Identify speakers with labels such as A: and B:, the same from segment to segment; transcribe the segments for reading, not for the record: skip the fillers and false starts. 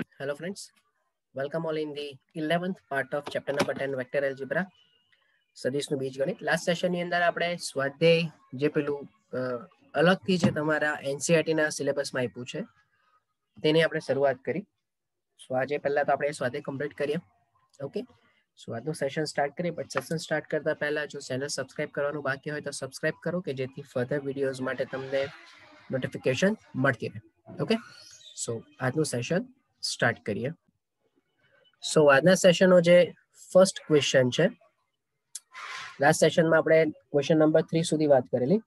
A: Hello friends, welcome all in the 11th part of chapter number 10 vector algebra સદીશનું બીજગણિત. Last સેશનની અંદર આપણે સ્વાધ્યાય જે પેલું અલગથી જે તમારા એનસીઈઆરટીના સિલેબસમાં આપ્યું છે તેની આપણે શરૂઆત કરી. સો આજે પહેલા તો આપણે સ્વાધ્યાય કમ્પ્લીટ કરીએ. ઓકે, સો આજનું સેશન સ્ટાર્ટ કરીએ. બટ સેશન સ્ટાર્ટ કરતા પહેલા જો ચેનલ સબસ્ક્રાઇબ કરવાનું બાકી હોય તો સબસ્ક્રાઇબ કરો કે જેથી ફર્ધર વિડીયોઝ માટે તમને નોટિફિકેશન મળતી રહે. ઓકે, સો આજનું સેશન સ્ટાર્ટ કરીએ. સો આજના સેશનનો જે ફર્સ્ટ ક્વેશ્ચન છે, લાસ્ટ સેશનમાં આપણે ક્વેશ્ચન નંબર 3 સુધી વાત કરેલી.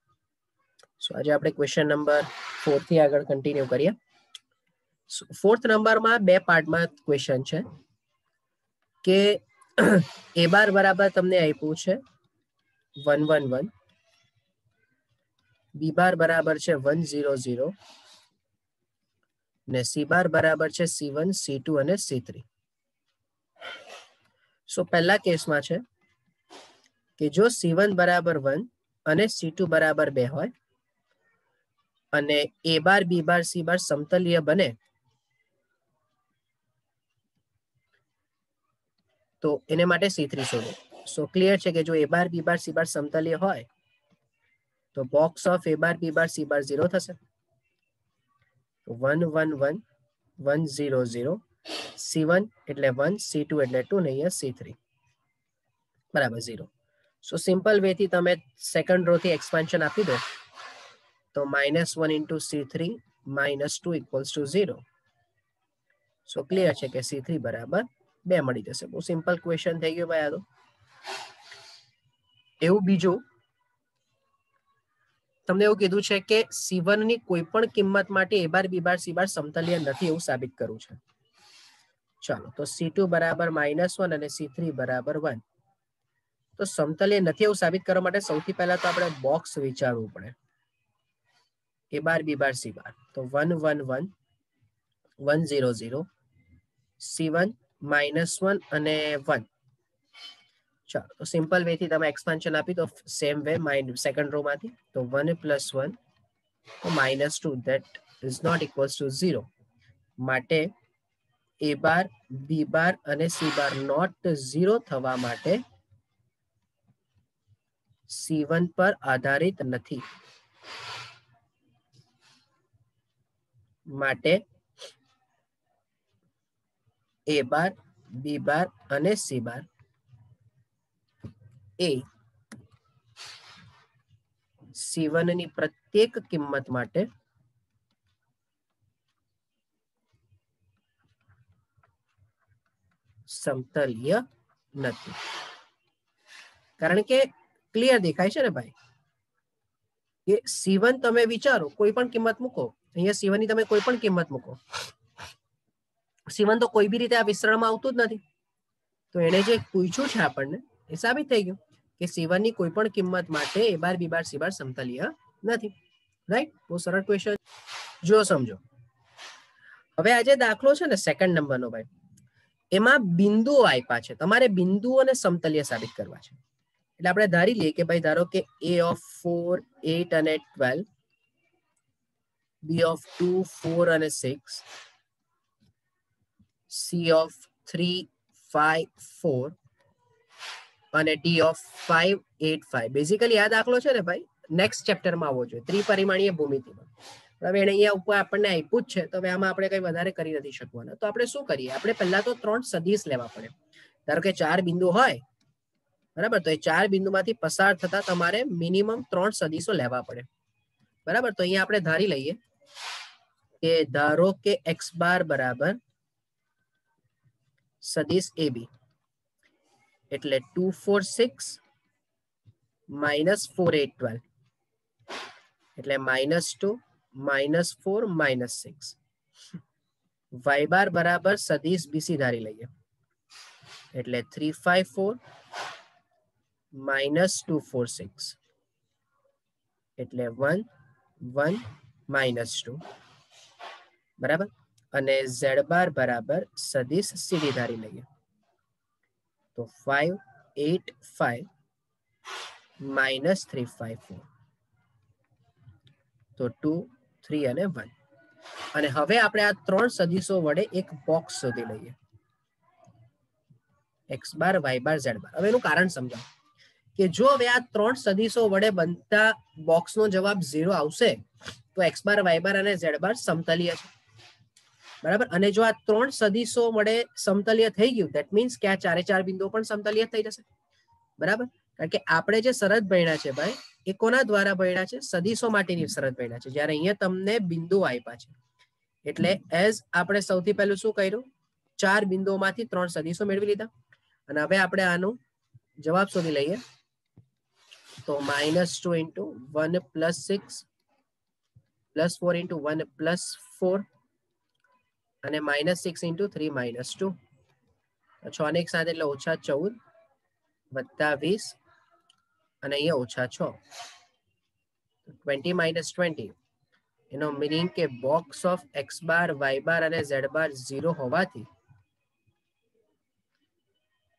A: સો આજે આપણે ક્વેશ્ચન નંબર 4 થી આગળ કન્ટિન્યુ કરીએ. ફોર્થ નંબરમાં બે પાર્ટમાં ક્વેશ્ચન છે કે એ બાર બરાબર તમને આપ્યું છે 111, બી બાર બરાબર છે 100 ને સી બાર બરાબર છે C1, C2 અને C3. સો પહેલા કેસમાં છે કે જો C1 બરાબર 1 અને C2 બરાબર 2 હોય અને એ બાર બી બાર સી બાર સમતલીય બને તો એને માટે C3 શોધો. સો ક્લિયર છે કે જો એ બાર બી બાર સી બાર સમતલીય હોય તો box of a bar b bar c bar 0 થશે. 1 1 1 1 0 0, C1 એટલે 1, C2 એટલે 2 ને અહીંયા C3 બરાબર 0. સો સિમ્પલ વે થી તમે સેકન્ડ રો થી એક્સપાન્શન આપી દો તો -1 into C3 -2 equals to 0. So clear છે કે C3 બરાબર 2 મળી જશે. બહુ સિમ્પલ ક્વેશ્ચન થઈ ગયો ભાઈ આ તો. એવું બીજું તમને એવું કીધું છે કે C1 ની કોઈ પણ કિંમત માટે એ બાર બી બાર સી બાર સમતલીય નથી એવું સાબિત કરવું છે. ચાલો તો C2 બરાબર -1 અને C3 બરાબર 1. તો સમતલીય નથી એવું સાબિત કરવા માટે સૌથી પહેલા તો આપણે બોક્સ વિચારવું પડે. એ બાર બી બાર સી બાર તો 1 1 1 1 0 0, C1 -1 અને 1. ચાલો તો સિમ્પલ વે થી તમે એક્સપાન્શન આપી દો સેમ વે સેકન્ડ રો માંથી તો 1 + 1 તો -2 that is not equals to 0. માટે એ બાર બી બાર અને સી બાર નોટ 0 થવા માટે C1 પર આધારિત નથી. માટે એ બાર બી બાર અને સી બાર એ C1 ની પ્રત્યેક કિંમત માટે સમતલીય નથી. કારણ કે ક્લિયર દેખાય છે ને ભાઈ કે C1 તમે વિચારો કોઈ પણ કિંમત મૂકો, અહીંયા C1 ની તમે કોઈ પણ કિંમત મૂકો, C1 તો કોઈ બી રીતે આ વિસ્તરણમાં આવતું જ નથી. તો એને જે પૂછ્યું છે આપણને એ સાબિત થઈ ગયું કે C1 ની કોઈ પણ કિંમત માટે એ બાર બી બાર સી બાર સમતલીય નથી. રાઈટ? બહુ સરળ ક્વેશ્ચન. જો સમજો હવે આ જે દાખલો છે ને સેકન્ડ નંબરનો ભાઈ, એમાં બિંદુઓ આપ્યા છે. તમારે બિંદુઓને સમતલીય સાબિત કરવા છે. એટલે આપણે ધારી લઈએ કે ભાઈ ધારો કે A of 4, 8 અને 12, B of 2, 4 અને 6, C of 3, 5, 4 અને D of 5, 8, 5. બેઝિકલી આ દાખલો છે ને ભાઈ નેક્સ્ટ ચેપ્ટરમાં આવવો જોઈએ, ત્રિપરિમાણીય ભૂમિતિમાં. હવે એને અહીંયા ઉપર આપણને આપ્યું જ છે તો હવે આમાં આપણે કઈ વધારે કરી નથી શકવાના. તો આપણે શું કરીએ, આપણે પહેલા તો 3 સદિશ લેવા પડે. ધારો કે 4 બિંદુ હોય બરાબર, તો એ 4 બિંદુમાંથી પસાર થતા તમારે મિનિમમ 3 સદિશો લેવા પડે. બરાબર, તો અહીંયા આપણે ધારી લઈએ કે ધારો કે x બાર બરાબર સદિશ AB એટલે 2 4 6 -4 8 12 એટલે -2 -4 -6. y બાર બરાબર સદિશ BC ધારી લઈએ એટલે 3 5 4 -2 4 6 એટલે 1 1 -2 બરાબર. અને z બાર બરાબર સદિશ CD ધારી લઈએ તો 5 8 5 -3 5 4 તો 2 3 અને 1. અને હવે આપણે આ ત્રણ સદીશો વડે એક બોક્સ શોધી લઈએ, એક્સ બાર વાય બાર ઝેડ બાર. હવે એનું કારણ સમજાવો કે જો હવે આ ત્રણ સદીશો વડે બનતા બોક્સનો જવાબ 0 આવશે તો એક્સ બાર વાય બાર અને ઝેડ બાર સમતલીય છે, બરાબર. અને જો આ ત્રણ સદીશો વડે સમતલીય થઈ ગયું ધેટ મીન્સ કે આ ચારે ચાર બિંદુઓ પણ સમતલીય થઈ જશે, બરાબર. કારણ કે આપણે જે શરત ભણ્યા છે ભાઈ એ કોના દ્વારા ભણ્યા છે? સદીશો માટેની શરત ભણ્યા છે. જ્યારે અહીંયા તમને બિંદુ આપ્યા છે એટલે એઝ આપણે સૌથી પહેલું શું કર્યું? ચાર બિંદુઓમાંથી ત્રણ સદીશો મેળવી લીધા. અને હવે આપણે આનો જવાબ શોધી લઈએ. તો -2 into 1 + 6 + 4 into 1 + 4 અને -6 into 3 - 2. 6 ને એક સાથે એટલે -14 + 20 અને અહીંયા -6. 20 - 20 એનો મીનિંગ કે box of x bar y bar અને ઝેડ બાર 0 હોવાથી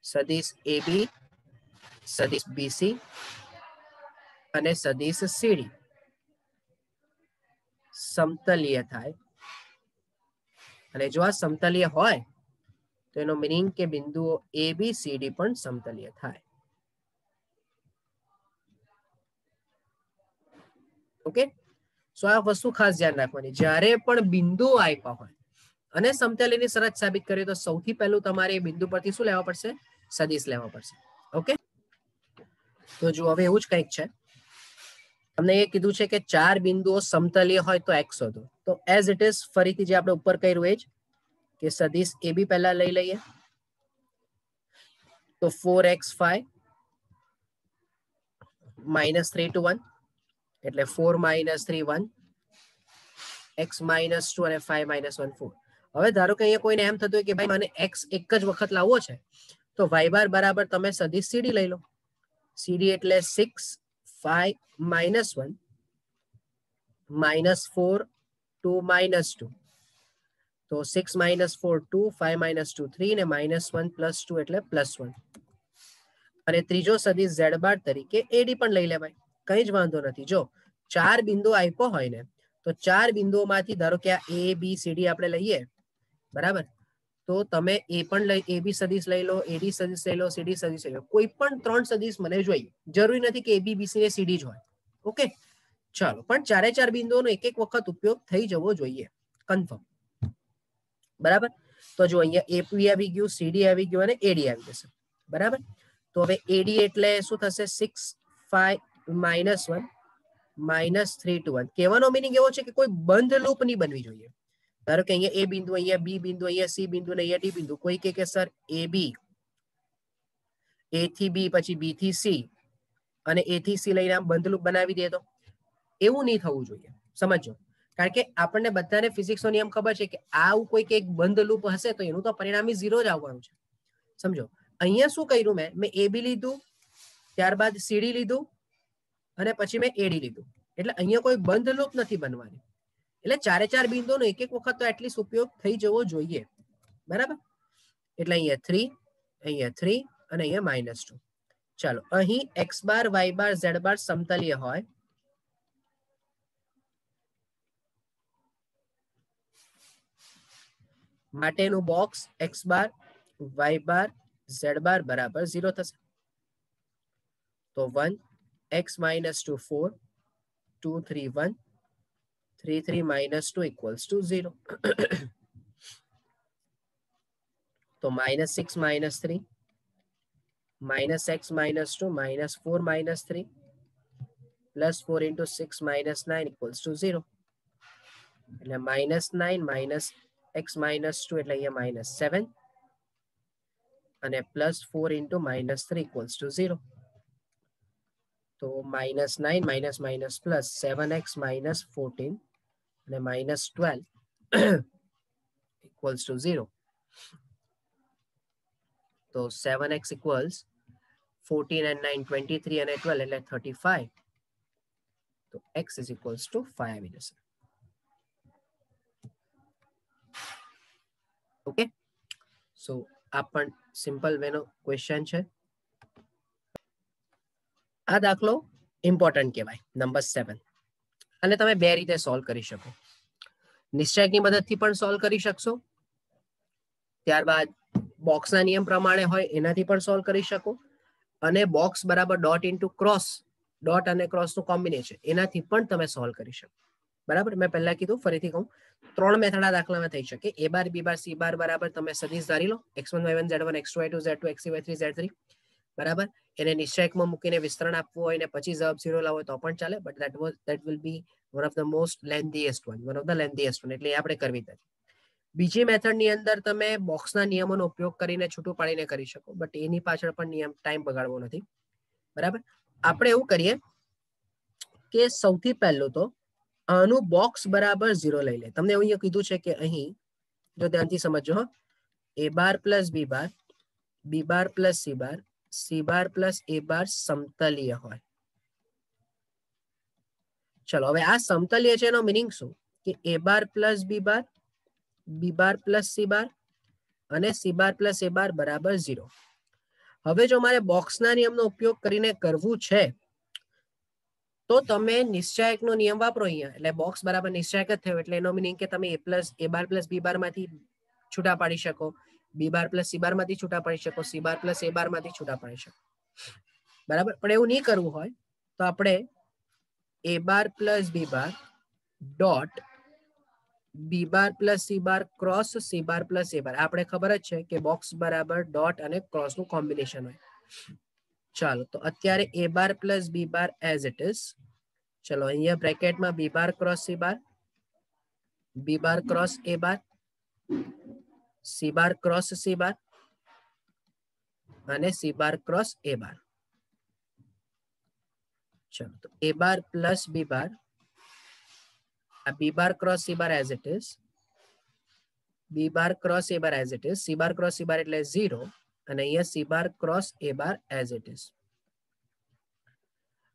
A: સદિશ AB, સદિશ BC અને સદિશ CD સમતલીય થાય. અને જો આ સમતલીય હોય તો એનો મીનિંગ કે બિંદુઓ ABCD પણ સમતલીય થાય. ઓકે, સો આ વસ્તુ ખાસ ધ્યાન રાખવાની. જ્યારે પણ બિંદુ આપ્યા હોય અને સમતલીયની શરત સાબિત કરીએ તો સૌથી પહેલું તમારે એ બિંદુ પરથી શું લેવા પડશે? સદિશ લેવા પડશે. ઓકે, તો જો હવે એવું જ કંઈક છે. તમને એ કીધું છે કે ચાર બિંદુઓ સમતલીય હોય તો એક્સ શોધો. તો એઝ ઇટ ઇઝ ફરીથી જે આપણે ઉપર કર્યું એ જ કે સદિશ AB પહેલા લઈ લઈએ. તો 4x5 -3 to 1 એટલે 4 - 3 1, x - 2 અને 5 - 1 4. હવે ધારો કે અહીંયા કોઈને એમ થતું હોય કે ભાઈ મને x એક જ વખત લાવવો છે તો y બાર બરાબર તમે સદિશ CD લઈ લો. CD એટલે 6 5 - 1 -4 2 -2. તો 6 - 4 2, 5 - 2 3 ને -1 + 2 એટલે +1. અને ત્રીજો સદિશ ઝેડ બાર તરીકે AD પણ લઈ લેવાય, કઈ જ વાંધો નથી. જો ચાર બિંદુ આપ્યો હોય ને તો ચાર બિંદુઓમાંથી ધારો કે આ ABCD આપણે લઈએ, બરાબર. તો તમે એ પણ લઈ AB સદિશ લઈ લો, AD સદિશ લઈ લો, CD સદિશ લઈ લો. કોઈ પણ ત્રણ સદિશ મને જોઈએ, જરૂરી નથી કે AB BC ને CD જ હોય. ઓકે, ચાલો, પણ ચારે ચાર બિંદુઓનો એક એક વખત ઉપયોગ થઈ જવો જોઈએ, કન્ફર્મ, બરાબર. તો જો અહીંયા AP આવી ગયું, CD આવી ગયું અને AD આવી જશે, બરાબર. તો હવે AD એટલે શું થશે? 6 5 -1 -3 to 1. કહેવાનો મીનિંગ એવો છે કે કોઈ બંધ લૂપ નહીં બનવી જોઈએ. ધારો કે અહીંયા A બિંદુ, અહીંયા B બિંદુ, અહીંયા C બિંદુ ને અહીંયા D બિંદુ. કોઈ કે સર AB, A થી B પછી B થી C અને A થી C લઈને આમ બંધ લૂપ બનાવી દે તો એવું નહીં થવું જોઈએ, સમજો. કારણ કે આપણને બધાને ફિઝિક્સનો નિયમ ખબર છે કે આવું કોઈ એક બંધ લૂપ હશે તો એનું તો પરિણામી 0 જ આવવાનું છે, સમજો. અહીંયા શું કર્યું? મેં AB લીધું, ત્યારબાદ CD લીધું અને પછી મેં AD લીધું. એટલે અહીંયા કોઈ બંધ લૂપ નથી બનવાની. એટલે ચારે ચાર બિંદુઓનો એક એક વખત તો એટલીસ્ટ ઉપયોગ થઈ જવો જોઈએ, બરાબર. એટલે અહીંયા 3, અહીંયા 3 અને અહીંયા -2. ચાલો, અહીં x બાર y બાર z બાર સમતલીય હોય માટેનું બોક્સ x બાર y બાર z બાર બરાબર 0 થશે. તો 1 x - 2 4 2 3 1 3 3 -2 = 0. તો -6 - 3 -x - 2 -4 - 3 +4 into 6 - 9 = 0. એટલે -9 - x - 2 એટલે અહીંયા -7 અને +4 into -3 = 0. તો -9 - +7x - 14 અને -12 = 0. તો 7x = 14 and 9 23 અને 12 એટલે 35. તો x = 5 આવી જશે. ઓકે, સો આ પણ સિમ્પલ વેનો ક્વેશ્ચન છે. આ દાખલો ઇમ્પોર્ટન્ટ કહેવાય, નંબર 7. અને તમે બે રીતે સોલ્વ કરી શકો. નિશ્ચયકની મદદથી પણ સોલ્વ કરી શકશો. ત્યારબાદ બોક્સના નિયમ પ્રમાણે હોય એનાથી પણ સોલ્વ કરી શકો, અને બોક્સ બરાબર ડોટ ઇન્ટુ ક્રોસ, ડોટ અને ક્રોસનું કોમ્બિનેશન, એનાથી પણ તમે સોલ્વ કરી શકો. બરાબર, મેં પહેલા કીધું, ફરીથી કહું, 3 મેથડ આ દાખલામાં થઈ શકે. a bar b bar c બાર બરાબર તમે સદિશ ધારી લો, x1 y1 z1 x2 y2 z2 x3 y3 z3. બરાબર, એને નિશ્ચયકમાં મૂકીને વિસ્તરણ આપવું હોય ને પછી જવાબ 0 લાવો તો પણ ચાલે, but that will be one of the most lengthiest one, એટલે આપણે કરવી નથી. બીજી મેથડની અંદર તમે બોક્સના નિયમોનો ઉપયોગ કરીને છૂટું પાડીને કરી શકો, બટ એની પાછળ પણ નિયમ ટાઈમ બગાડવો નથી. બરાબર, આપણે એવું કરીએ કે સૌથી પહેલું તો આનું બોક્સ બરાબર 0 લઈ લે. તમને એવું કીધું છે કે અહીં જો ધ્યાનથી સમજો, a bar plus b bar, b bar plus c bar, c bar plus a બાર સમતલીય હોય. ચલો, હવે આ સમતલીય છે એનો મિનિંગ શું? કે a bar plus b bar, b bar plus c બાર અને c બાર પ્લસ a બાર બરાબર 0. હવે જો મારે બોક્સના નિયમનો ઉપયોગ કરીને કરવું છે તો તમે નિશ્ચયકનો નિયમ વાપરો અહીંયા, એટલે બોક્સ બરાબર નિશ્ચયક જ થયો, એટલે એનો મિનિંગ કે તમે a બાર પ્લસ b બાર માંથી છૂટા પાડી શકો, b બાર પ્લસ c બાર માંથી છૂટા પાડી શકો, c બાર પ્લસ a બાર માંથી છૂટા પાડી શકો. બરાબર, પણ એવું નહીં કરવું હોય તો આપણે a bar plus b bar dot b bar plus c bar cross c bar plus a બાર, આપણે ખબર જ છે કે બોક્સ બરાબર ડોટ અને ક્રોસનું કોમ્બિનેશન હોય. ચાલો, તો અત્યારે a bar plus b bar as it is. ચલો, અહીંયા બ્રેકેટમાં b bar cross c bar, b bar cross a bar, c bar cross c બાર અને c બાર ક્રોસ a બાર. ચલો, તો a બાર પ્લસ b બાર, આ b bar cross c bar as it is, b bar cross a bar as it is, c bar cross c બાર એટલે 0 અને અહીંયા c bar cross a bar as it is.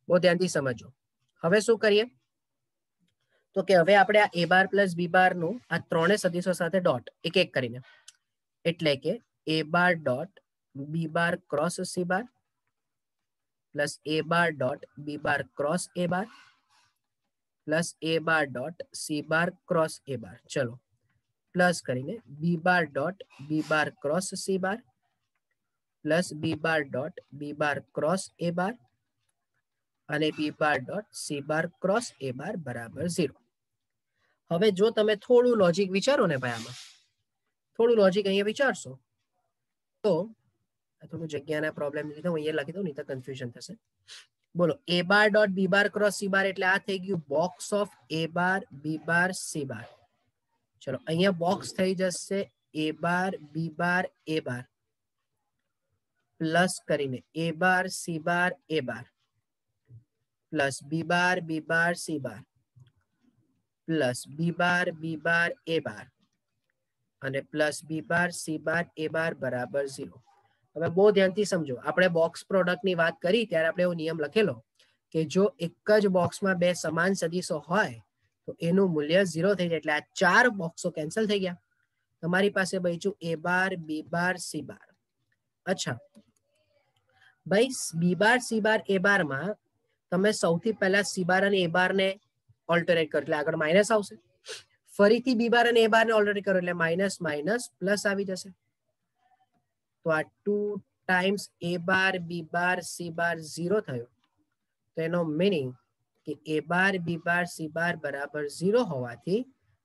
A: બહુ ધ્યાનથી સમજો. હવે શું કરીએ તો કે હવે આપણે આ a બાર પ્લસ b બાર નું આ ત્રણે સદિશો સાથે ડોટ એક એક કરીને, એટલે કે a bar dot b bar cross c bar plus a bar dot b bar cross a bar plus a bar dot c bar cross a બાર. ચલો, પ્લસ કરીને b bar dot b bar cross c bar plus b bar dot b bar cross a બાર અને b bar dot c bar cross a બાર બરાબર 0. હવે જો તમે થોડું logic વિચારો ને ભાઈ, આમાં થોડું લોજિક અહીંયા વિચારશો તો થોડું જગ્યાના પ્રોબ્લેમ લીધે હું અહીંયા લખી દઉં, નહીં તો કન્ફ્યુઝન થશે. બોલો, a bar dot b bar cross c બાર એટલે આ થઈ ગયું box of a bar b bar c બાર. ચલો, અહીંયા બોક્સ થઈ જશે a bar b bar a bar plus કરીને a bar c bar a bar plus b bar b bar c bar plus b bar b bar a બાર અને plus b bar c bar a બાર બરાબર 0. હવે બહુ ધ્યાનથી સમજો, આપણે box પ્રોડક્ટની વાત કરી ત્યારે આપણે એવો નિયમ લખેલો કે જો એક જ બોક્સમાં બે સમાન સદિશો હોય તો એનું મૂલ્ય 0 થઈ જાય, એટલે આ 4 બોક્સો કેન્સલ થઈ ગયા. તમારી પાસે બચ્યું a bar b bar c બાર. અચ્છા ભાઈ, b bar c bar a બાર માં તમે સૌથી પહેલા c બાર અને a બાર ને ઓલ્ટરેટ કરો એટલે આગળ માઇનસ આવશે, ફરીથી b બાર અને a બાર ને ઓલ્ટરેટ કરો એટલે માઇનસ માઇનસ પ્લસ આવી જશે. તો આ 2 times a bar b bar c બાર 0 થયો, તો એનો મીનિંગ કે a bar b bar c બાર બરાબર 0 હોવાથી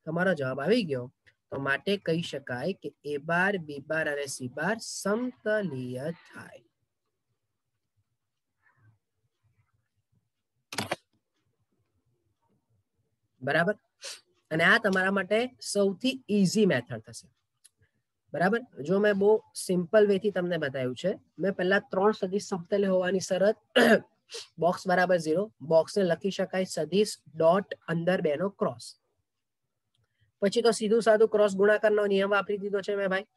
A: તમારો જવાબ આવી ગયો. તો માટે કહી શકાય કે a બાર b બાર અને c બાર સમતલીય થાય. બરાબર, અને આ તમારા માટે સૌથી ઈઝી મેથડ થશે. બરાબર, જો મેં બહુ સિમ્પલ વે થી તમને બતાવ્યું છે. મેં પહેલા 3 સદિશ સમતલ્ય હોવાની શરત, બોક્સ બરાબર 0, બોક્સને લખી શકાય સદિશ ડોટ અંદર 2 નો ક્રોસ, પછી તો સીધું સાધું ક્રોસ ગુણાકારનો નિયમ વાપરી દીધો છે મેં ભાઈ.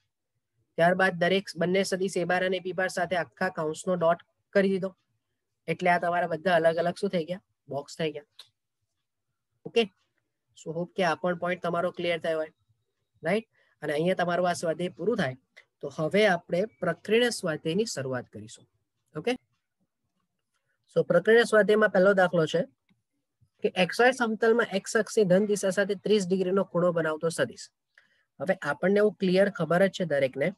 A: ત્યારબાદ દરેક બંને સદિશ a બાર અને b બાર સાથે આખા કૌંસનો ડોટ કરી દીધો, એટલે આ તમારા બધા અલગ અલગ શું થઈ ગયા, બોક્સ થઈ ગયા. ઓકે, સો હોપ કે આ પણ પોઈન્ટ તમારો ક્લિયર થયો હોય, રાઈટ. અને અહીંયા તમારું આ સ્વાધ્યાય પૂરું થાય તો હવે આપણે પ્રકરણ સ્વાધ્યાયની શરૂઆત કરીશું. ઓકે, સો પ્રકરણ સ્વાધ્યાયમાં પહેલો દાખલો છે કે XY સમતલમાં x અક્ષની ધન દિશા સાથે 30 ડિગ્રીનો ખૂણો બનાવતો સદિશ. હવે આપણને એવું ક્લિયર ખબર જ છે દરેકને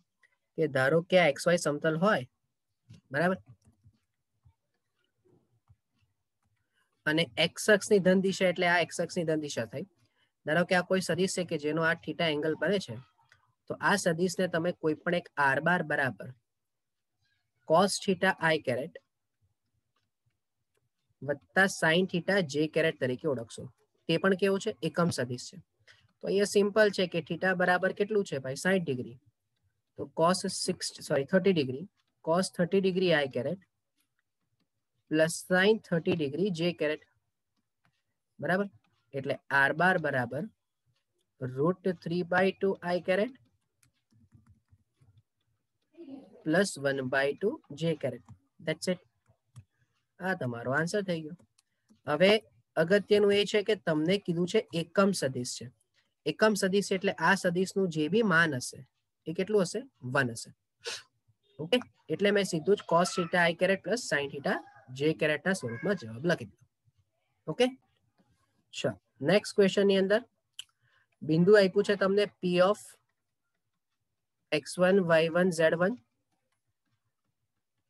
A: કે ધારો કે આ XY સમતલ હોય, બરાબર, અને x અક્ષની ધન દિશા એટલે આ x અક્ષની ધન દિશા થઈ. ધારો કે આ કોઈ સદિશ છે કે જેનો આ થીટા એંગલ બને છે, તો આ સદિશને તમે કોઈ પણ એક r બાર બરાબર cos થીટા i કેરેટ વત્તા sin થીટા j કેરેટ તરીકે ઓળખશો. તે પણ કેવું છે? એકમ સદિશ છે. તો અહીંયા સિમ્પલ છે કે થીટા બરાબર કેટલું છે ભાઈ? 60 ડિગ્રી. તો cos 30 degree cos 30 degree i caret plus sin 30 degree j caret, બરાબર. એટલે r બાર બરાબર √3/2 i caret plus 1/2 j caret. That's it. આ તમારો આન્સર થઈ ગયો. હવે અગત્યનું એ છે કે તમને કીધું છે એકમ સદિશ છે. એકમ સદિશ એટલે આ સદિશનું જે બી માન હશે એ કેટલું હશે? 1 હશે. ઓકે, એટલે મેં સીધું જ cos theta i caret plus sin theta j કેરેટના સ્વરૂપમાં જવાબ લખી દીધો. ઓકે, ચલો નેક્સ્ટ ક્વેશ્ચન ની અંદર બિંદુ આપ્યું છે તમને p of x1 y1 z1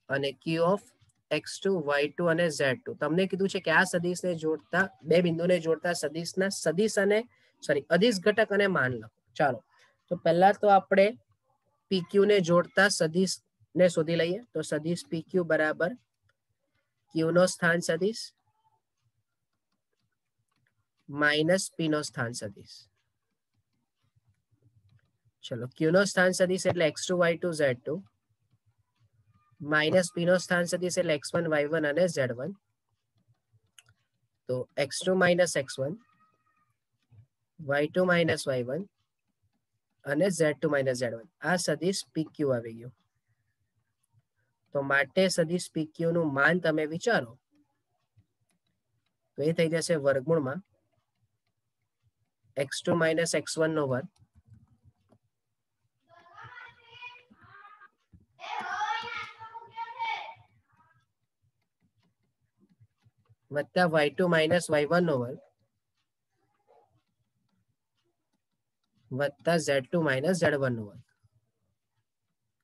A: અને q ઓફ x2 y2 અને z2. તમને કીધું છે કે આ સદિશને જોડતા બે બિંદુને જોડતા સદિશના સદિશ અને અદિશ ઘટક અને માન લખો. ચાલો, તો પહેલા તો આપણે PQ ને જોડતા સદિશ ને શોધી લઈએ. તો સદિશ PQ બરાબર Q નો સ્થાન સદિશ માઇનસ P નો સ્થાન સદિશ. ચલો, Q નો સ્થાન સદિશ એટલે x2 y2 z2 minus P નો સ્થાન સદિશ એટલે x1 y1 અને z1. તો x2 minus x1 y2 minus y1 અને z2 માઇનસ z1. આ સદિશ PQ આવી ગયું. તો માટે સદિશ PQ નું માન તમે વિચારો તો એ થઈ જશે વર્ગમૂળમાં x2 માઇનસ x1 નો વર્ગ વત્તા y2 માઇનસ y1 નો વર્ગ વત્તા z2 માઇનસ z1 નો વર્ગ.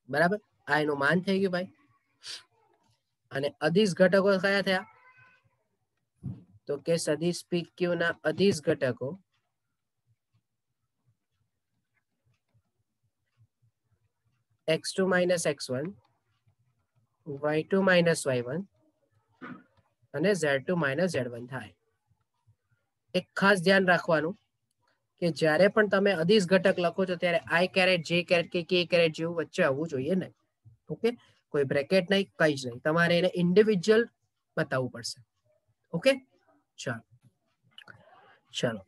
A: બરાબર, આ એનું માન થઈ ગયું ભાઈ. અને અદિશ ઘટકો કયા થયા? તો કે સદિશ PQ ના અદિશ ઘટકો x2 minus x1 y2 minus y1 અને z2 માઇનસ z1 થાય. એક ખાસ ધ્યાન રાખવાનું કે જ્યારે પણ તમે અદિશ ઘટક લખો છો ત્યારે i કેરેટ j કેરેટ કે k કેરેટ જેવું વચ્ચે આવવું જોઈએ નહીં. ઓકે, કોઈ બ્રેકેટ નહીં, કઈ જ નહીં. તમારે એને ઇન્ડિવિજ્યુઅલ બતાવવું પડશે. ઓકે, ચાલો ચાલો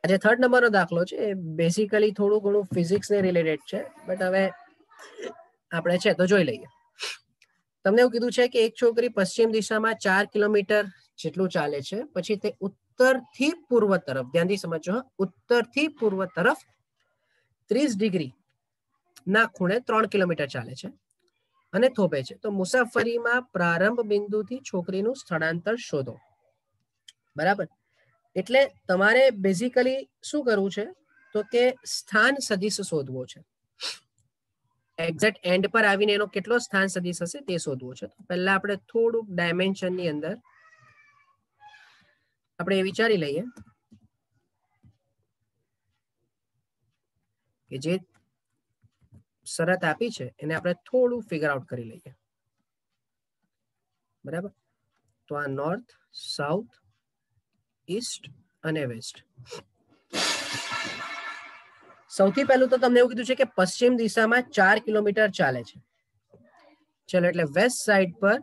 A: આજે થર્ડ નંબરનો દાખલો છે. બેસિકલી થોડું ઘણું ફિઝિક્સ ને રિલેટેડ છે, બટ હવે આપણે છે તો જોઈ લઈએ. તમને એવું કીધું છે કે એક છોકરી પશ્ચિમ દિશામાં 4 કિલોમીટર જેટલું ચાલે છે, પછી તે ઉત્તરથી પૂર્વ તરફ, ધ્યાનથી સમજો, ઉત્તરથી પૂર્વ તરફ 30 ડિગ્રી ના ખૂણે 3 કિલોમીટર ચાલે છે અને થોભે છે. તો મુસાફરીમાં પ્રારંભ બિંદુથી છોકરીનું સ્થળાંતર શોધો. બરાબર, એટલે તમારે બેઝિકલી શું કરવું છે તો કે સ્થાન સદિશ શોધવો છે. એક્ઝેક્ટ એન્ડ પર આવીને એનો કેટલો સ્થાન સદિશ હશે તે શોધવો છે. પહેલા આપણે થોડુંક ડાયમેન્શન ની અંદર આપણે એ વિચારી લઈએ કે જે શરત આપી છે એને આપણે થોડું ફિગર આઉટ કરી લઈએ. બરાબર, તો આ નોર્થ, સાઉથ, ઈસ્ટ અને વેસ્ટ. સૌથી પહેલું તો તમને એવું કીધું છે કે પશ્ચિમ દિશામાં 4 કિલોમીટર ચાલે છે. ચલો, એટલે વેસ્ટ સાઈડ પર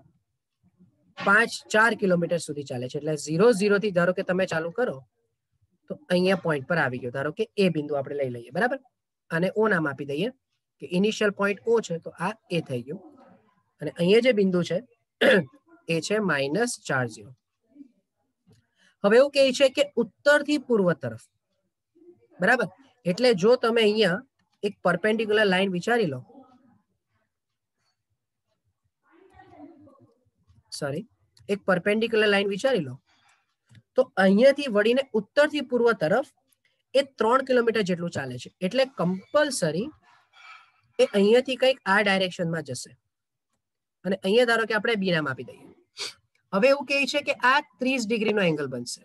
A: 4 કિલોમીટર સુધી ચાલે છે. એટલે 0 થી ધારો કે તમે ચાલુ કરો તો અહીંયા પોઈન્ટ પર આવી ગયો. ધારો કે એ બિંદુ આપણે લઈ લઈએ. બરાબર, અને ઓ નામ આપી દઈએ કે ઇનિશિયલ પોઈન્ટ ઓ છે, તો આ એ થઈ ગયું. અને અહીંયા જે બિંદુ છે એ છે -4 હવે એવું કહે છે કે ઉત્તરથી પૂર્વ તરફ. બરાબર, એટલે જો તમે અહીંયા એક પરપેન્ડિક્યુલર લાઈન વિચારી લો, એક પરપેન્ડિક્યુલર લાઈન વિચારી લો, તો અહીંયાથી વળીને ઉત્તરથી પૂર્વ તરફ એ 3 કિલોમીટર જેટલું ચાલે છે. એટલે કમ્પલસરી એ અહીંયાથી કંઈક આ ડાયરેક્શનમાં જશે અને અહીંયા ધારો કે આપણે બી નામ આપી દઈએ. હવે એવું કહે છે કે આ 30 ડિગ્રીનો એંગલ બનશે.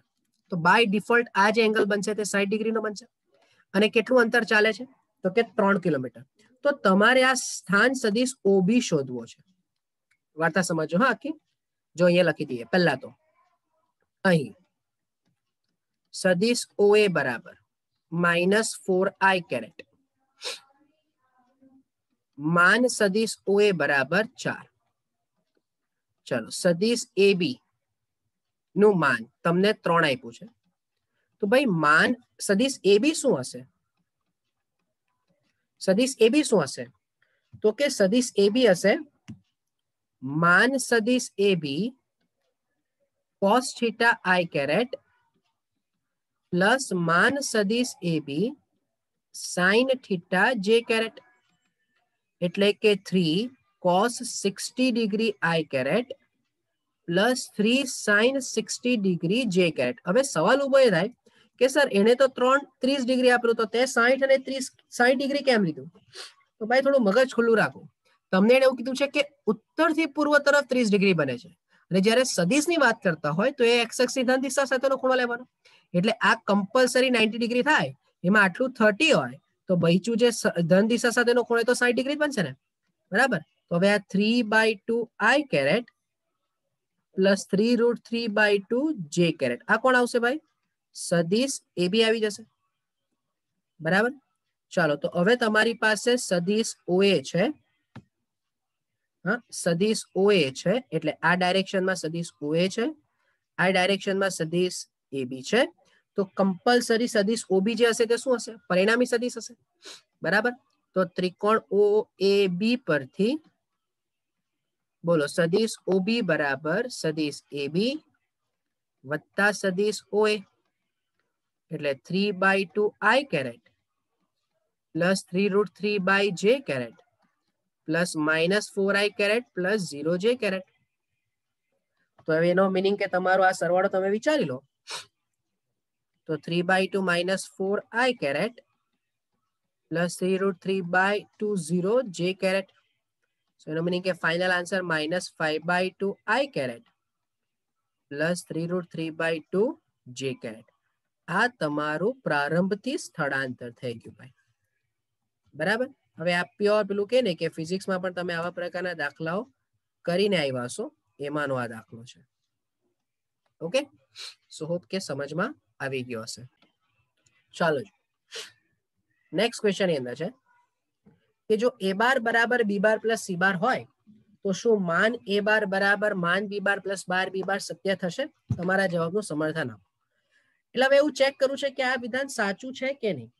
A: તો બાય ડિફોલ્ટ આ જે એંગલ બનશે તે 60 ડિગ્રીનો બનશે. અને કેટલું અંતર ચાલે છે? તો કે 3 કિલોમીટર. તો તમારે આ સ્થાન સદિશ ઓબી શોધવો છે. વાર્તા સમજો હા આખી. જો અહીંયા લખી દઈએ. પહેલા તો અહીં સદિશ OA બરાબર -4i કેરેટ, માન સદિશ OA બરાબર 4. ચલો સદિશ AB નું માન તમને 3 આપ્યું છે. તો ભાઈ માન સદિશ AB શું હશે? સદિશ AB શું હશે? તો કે સદિશ AB હશે માન સદિશ AB cos theta i caret plus માન સદિશ AB sin theta j caret, એટલે કે 3 cos 60 degree i caret plus 3 sin 60 degree j caret. હવે સવાલ ઉભો એ થાય કે સર એને તો 30 ડિગ્રી આપ્યું, તો તે 60 અને 60 ડિગ્રી કેમ લીધું? તો ભાઈ થોડું મગજ ખુલ્લું રાખો. તમને એને એવું કીધું છે કે ઉત્તરથી પૂર્વ તરફ 30 ડિગ્રી બને છે અને જ્યારે સદિશની વાત કરતા હોય તો એ એક્સ અક્ષની ધન દિશા સાથેનો ખૂણો લેવાનો. એટલે આ કમ્પલસરી 90 ડિગ્રી થાય. એમાં આટલું 30 હોય તો બહીચું જે ધન દિશા સાથેનો ખૂણો તો 60 ડિગ્રી બનશે ને, બરાબર? તો હવે આ 3/2 i caret plus 3√3/2 j caret, આ કોણ આવશે ભાઈ? સદિશ AB આવી જશે. બરાબર. ચાલો તો હવે તમારી પાસે સદિશ OA છે. હા, સદિશ OA છે એટલે આ ડાયરેક્શનમાં સદિશ OA છે, આ ડાયરેક્શનમાં સદિશ AB છે. તો કમ્પલસરી સદિશ OB જે હશે તે શું હશે? પરિણામી સદિશ હશે. બરાબર. તો ત્રિકોણ OAB પરથી બોલો સદિશ OB બરાબર સદિશ AB વત્તા સદિશ OA એટલે 3/2 i caret plus 3√3/j caret plus -4i caret plus 0j caret. તો હવે એનો મીનિંગ કે તમારો આ સરવાળો તમે વિચારી લો. તો 3/2 -4i caret plus 3√3/2 0j caret. સો એનો મીનિંગ કે final answer -5/2 i caret plus 3√3/2 j caret. આ તમારું પ્રારંભથી સ્થળાંતર થઈ ગયું ભાઈ. બરાબર. હવે આ પ્યોર પેલું કે ને કે ફિઝિક્સમાં પણ તમે આવા પ્રકારના દાખલાઓ કરીને આવ્યા છો, એમાંનો આ દાખલો છે. ઓકે, સો હોપ કે સમજમાં આવી ગયો હશે. ચાલો નેક્સ્ટ ક્વેશ્ચન ની અંદર છે કે જો A બાર બરાબર B બાર પ્લસ C બાર હોય તો શું માન A બાર બરાબર માન B બાર પ્લસ બાર B બાર સત્ય થશે? તમારા જવાબનું સમર્થન આપો. એટલે હવે એવું ચેક કરવું છે કે આ વિધાન સાચું છે કે નહીં.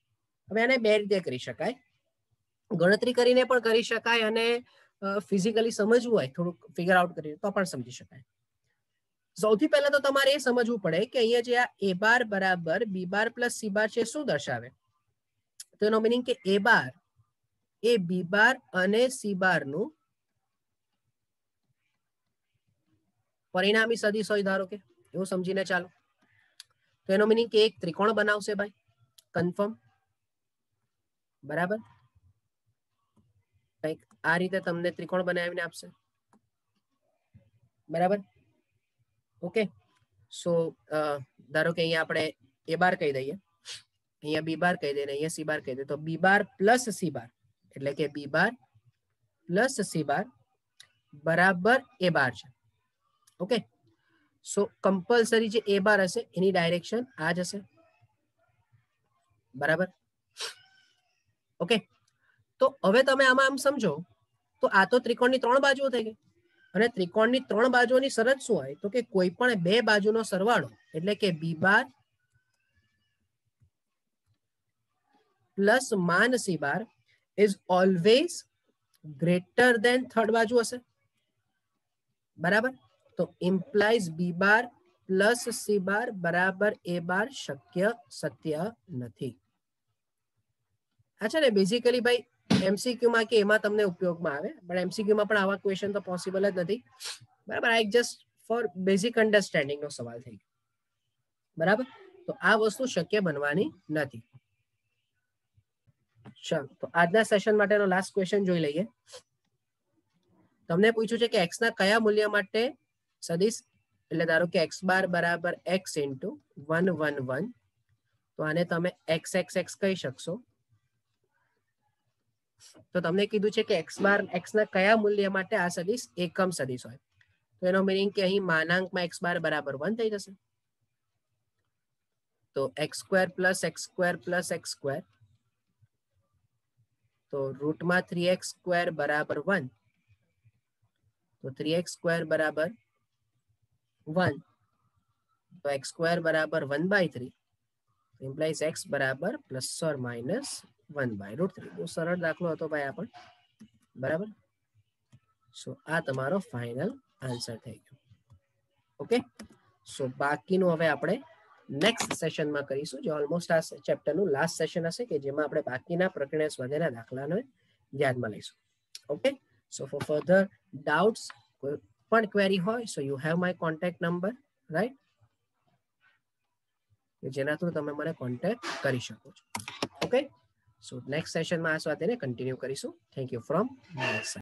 A: હવે આને બે રીતે કરી શકાય. ગણતરી કરીને પણ કરી શકાય અને ફિઝિકલી સમજવું હોય થોડુંક ફિગર આઉટ કરીને તો પણ સમજી શકાય. સૌથી પહેલા તો તમારે એ સમજવું પડે કે અહીંયા જે આ A બાર બરાબર B બાર પ્લસ C બાર છે શું દર્શાવે? તો એનો મીનિંગ કે A બાર એ B બાર અને C બાર નું પરિણામી સદિશ હોય ધારો કે, એવું સમજીને ચાલો. તો એનો મીનિંગ કે એક ત્રિકોણ બનાવશે ભાઈ, કન્ફર્મ. બરાબર. કંઈક આ રીતે તમને ત્રિકોણ બનાવીને આપશે. બરાબર. ઓકે, સો ધારો કે અહીંયા આપણે A બાર કહી દઈએ, અહીંયા B બાર કહી દઈએ, અહીંયા C બાર કહી દઈએ. તો B બાર પ્લસ C બાર એટલે કે B બાર પ્લસ C બાર બરાબર A બાર છે. ઓકે, સો કમ્પલસરી જે A બાર હશે એની ડાયરેક્શન આ જ હશે. બરાબર. ઓકે, તો હવે તમે આમાં આમ સમજો તો આ તો ત્રિકોણની 3 બાજુઓ થઈ ગઈ અને ત્રિકોણની 3 બાજુઓની શરત શું હોય? તો કે કોઈ પણ બે બાજુનો સરવાળો એટલે કે B બાર પ્લસ માન C bar is always greater than third બાજુ હશે. બરાબર. તો ઇમ્પ્લાઇઝ B બાર પ્લસ C બાર બરાબર A બાર સત્ય નથી. આ છે ને બેઝિકલી ભાઈ MCQ માં કે એમાં તમને ઉપયોગમાં આવે, પણ MCQ માં પણ આવા ક્વેશ્ચન તો પોસિબલ જ નથી. બરાબર. આ જસ્ટ ફોર બેઝિક અન્ડરસ્ટેન્ડિંગ નો સવાલ થઈ ગયો. બરાબર, તો આ વસ્તુ શક્ય બનવાની નથી. ચાલો, તો આજના સેશન માટેનો લાસ્ટ ક્વેશ્ચન જોઈ લઈએ. તમને પૂછ્યું છે કે x ના કયા મૂલ્ય માટે સદિશ, એટલે ધારો કે x બાર બરાબર x ઇન્ટુ 1 1 1, તો આને તમે x x x કહી શકશો. તો તમને કીધું છે કે x બાર x ના કયા મૂલ્ય માટે આ સદિશ એકમ સદિશ હોય, તો એનો મીનિંગ કે અહીં માનાંકમાં x બાર બરાબર 1 થઈ જશે. તો x square plus x square plus x square, તો રૂટમાં 3x સ્ક્વેર બરાબર 1, તો 3x સ્ક્વેર બરાબર 1, તો x સ્ક્વેર બરાબર 1/3, ઇમ્પ્લાઇઝ x બરાબર પ્લસ ઓર માઇનસ 1/√3. બહુ સરળ દાખલો હતો ભાઈ આ પણ, બરાબર. સો આ તમારો ફાઇનલ આન્સર થઈ ગયો. ઓકે, સો બાકીનું હવે આપણે નેક્સ્ટ સેશનમાં કરીશું, જે ઓલમોસ્ટ આ ચેપ્ટરનું લાસ્ટ સેશન હશે, કે જેમાં આપણે બાકીના પ્રકરણ સ્વાધ્યાયના દાખલાને ધ્યાનમાં લઈશું. ઓકે, સો ફોર ફર્ધર ડાઉટ્સ, કોઈ પણ ક્વેરી હોય, so you have my contact number, right, જેના થ્રુ તમે મને કોન્ટેક્ટ કરી શકો છો. ઓકે, સો નેક્સ્ટ સેશનમાં આ સ્વાધ્યાયને કન્ટિન્યુ કરીશું. Thank you from my side.